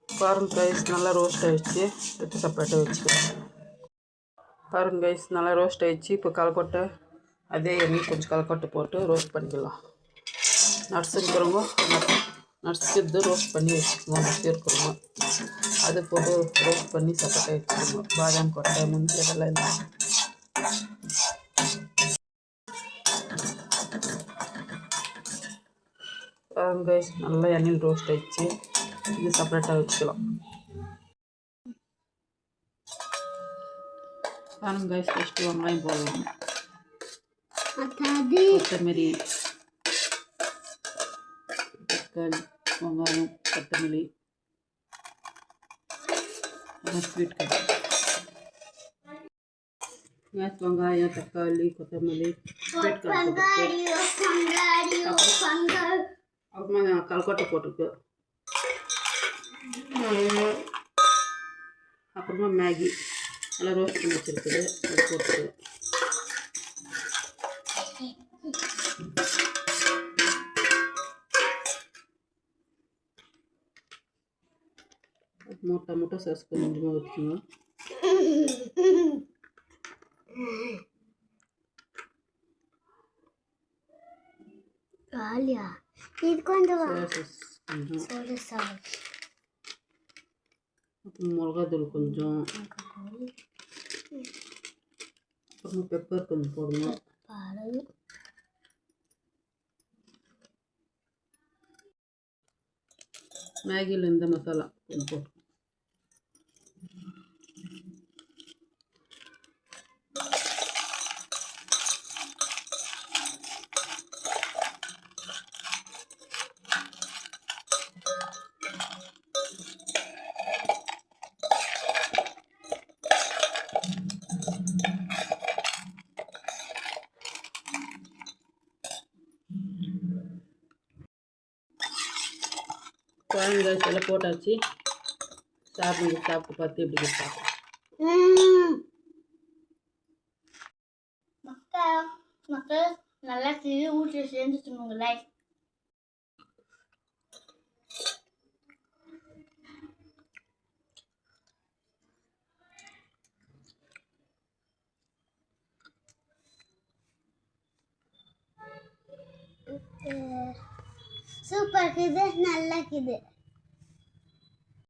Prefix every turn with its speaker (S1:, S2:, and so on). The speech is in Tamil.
S1: பாருங்க கைஸ், நல்லா ரோஸ்ட் ஆகிடுச்சு. எடுத்து செப்பரேட்டாக வச்சுக்கலாம். பாருங்க கைஸ், நல்லா ரோஸ்ட் ஆகிடுச்சு. இப்போ கல்கொட்டை அதே எண்ணெய் கொஞ்சம் கல்கொட்டை போட்டு ரோஸ்ட் பண்ணிக்கலாம். நட்ஸ் இருக்கிறவங்க நட்ஸ் இது ரோஸ்ட் பண்ணி வச்சுக்கோங்க. நட்ஸ் இருக்கிறவங்க அதை போட்டு ரோஸ்ட் பண்ணி செப்பரேட்டாக வச்சுக்கோங்க. பாதாம் கொட்டை முந்திரி இதெல்லாம் இல்லை. பாருங்க கைஸ், நல்லா எண்ணெயில் ரோஸ்ட் ஆகிடுச்சு. இது செப்பரேட்டாக வச்சுக்கலாம். பாருங்க கைஸ், ஃபஸ்ட்டு வெங்காயம் போடலாம். கொத்தமல்லி, தக்காளி, வெங்காயம், கொத்தமல்லி, ஸ்வீட் கார்ன். வெங்காயம், தக்காளி, கொத்தமல்லி, ஸ்வீட் கார்ன் அப்புறமா கல்கொட்டை போட்டிருக்கு. அப்புறமா மேகி நல்லா ரோஸ்ட் பண்ணி வச்சுருக்குது, அது போட்டு மூட்டை சாஸ் கொஞ்சமாக ஊற்றிக்கணும். மிளகாத்தூள் கொஞ்சம், அப்புறமா பெப்பர் கொஞ்சம் போடணும். மேகியில் இந்த மசாலா கொஞ்சம் போட்டு குழம்பு எல்லாம் போட்டாச்சு. சாப்பிட்டு பார்த்து எப்படி பார்க்கலாம்.
S2: மக்கள் நல்லா ஊற்றி சேர்ந்து சொல்லுங்களே. சூப்பர் இருக்குது, நல்லா இருக்குது.